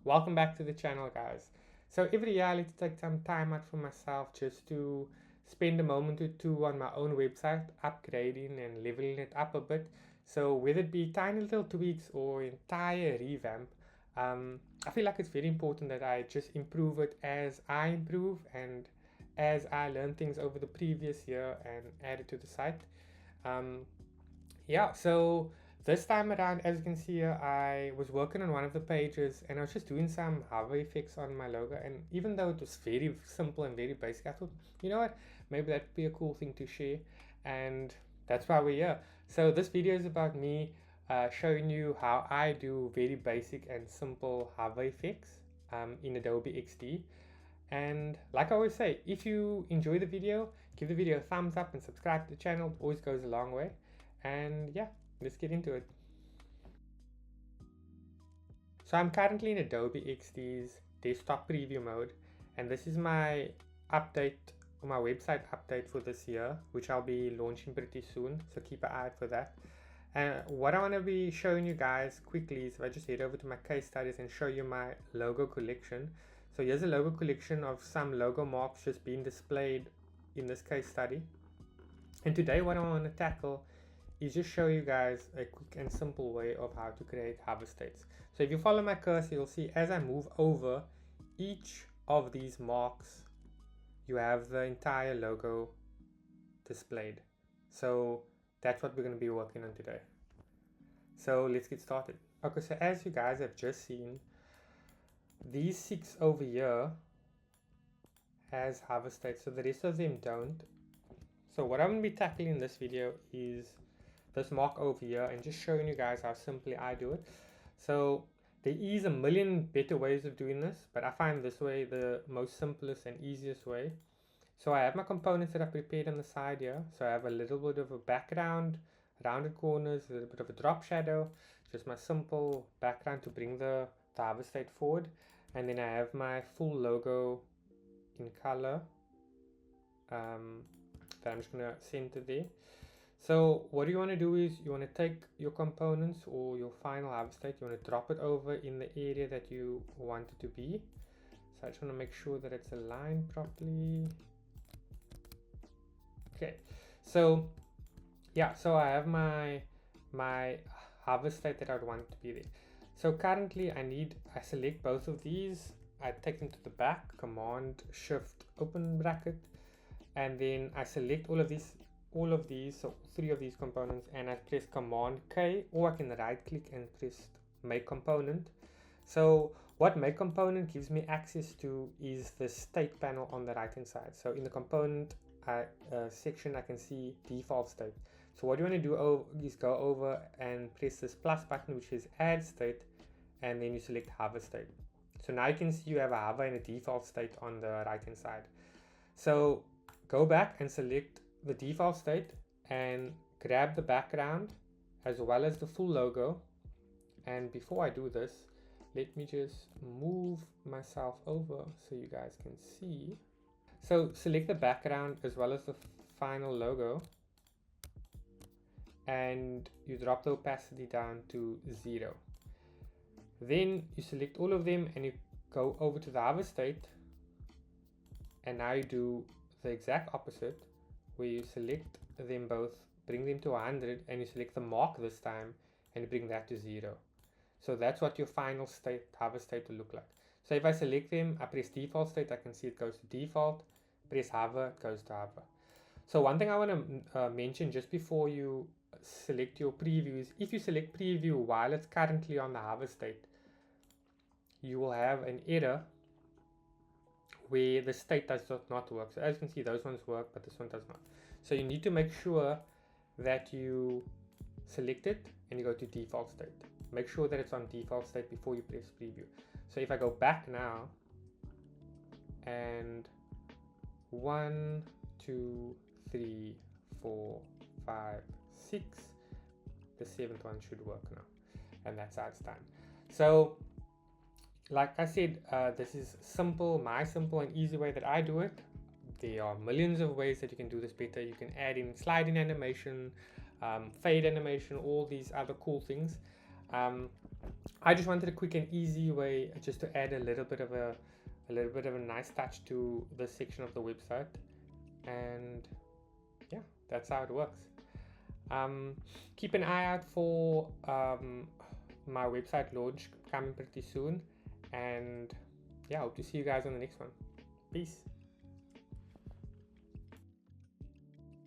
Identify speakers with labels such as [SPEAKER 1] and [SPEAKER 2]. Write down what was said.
[SPEAKER 1] Welcome back to the channel, guys. So every year I like to take some time out for myself just to spend a moment or two on my own website, upgrading and leveling it up a bit. So whether it be tiny little tweaks or entire revamp, I feel like it's very important that I just improve it as I improve and as I learn things over the previous year and add it to the site. Um, yeah, so this time around, as you can see here, I was working on one of the pages and I was just doing some hover effects on my logo. And even though it was very simple and very basic, I thought, you know what, maybe that'd be a cool thing to share. And that's why we're here. So this video is about me showing you how I do very basic and simple hover effects in Adobe XD. And like I always say, if you enjoy the video, give the video a thumbs up and subscribe to the channel. It always goes a long way. And yeah, let's get into it. So I'm currently in Adobe XD's desktop preview mode, and this is my update, my website update for this year, which I'll be launching pretty soon, so keep an eye out for that. And what I want to be showing you guys quickly is if I just head over to my case studies and show you my logo collection. So here's a logo collection of some logo marks just being displayed in this case study. And today what I want to tackle is just show you guys a quick and simple way of how to create hover states. So if you follow my cursor, you'll see as I move over each of these marks, you have the entire logo displayed. So that's what we're going to be working on today. So let's get started. Okay, so as you guys have just seen, these 6 over here has hover states, so the rest of them don't. So what I'm going to be tackling in this video is this mark over here and just showing you guys how simply I do it. So there is a million better ways of doing this, but I find this way the most simplest and easiest way. So I have my components that I've prepared on the side here. So I have a little bit of a background, rounded corners, a little bit of a drop shadow, just my simple background to bring the hover state forward. And then I have my full logo in color that I'm just going to center there. So what you want to do is you want to take your components or your final hover state, you want to drop it over in the area that you want it to be. So I just want to make sure that it's aligned properly. Okay, so yeah, so I have my hover state that I would want it to be there. So currently I select both of these, I take them to the back, Command Shift open bracket, and then I select all of these, so 3 of these components, and I press Command K, or I can right click and press Make Component. So what Make Component gives me access to is the state panel on the right hand side. So in the component section I can see default state. So what you want to do is go over and press this plus button, which is add state, and then you select hover state. So now you can see you have a hover and a default state on the right hand side. So go back and select the default state and grab the background as well as the full logo. And before I do this, let me just move myself over so you guys can see. So select the background as well as the final logo, and you drop the opacity down to 0. Then you select all of them and you go over to the hover state, and now you do the exact opposite, where you select them both, bring them to 100, and you select the mark this time and you bring that to 0. So that's what your final state, hover state, will look like. So if I select them, I press default state, I can see it goes to default, press hover, it goes to hover. So one thing I want to mention just before you select your preview is if you select preview while it's currently on the hover state, you will have an error where the state does not work. So as you can see, those ones work, but this one does not. So you need to make sure that you select it and you go to default state. Make sure that it's on default state before you press preview. So if I go back now and 1, 2, 3, 4, 5, 6, the 7th one should work now, and that's how it's done. So like I said, this is my simple and easy way that I do it. There are millions of ways that you can do this better. You can add in sliding animation, fade animation, all these other cool things. I just wanted a quick and easy way just to add a little bit of a nice touch to this section of the website, and yeah, that's how it works. Keep an eye out for my website launch coming pretty soon, and yeah, hope to see you guys on the next one. Peace.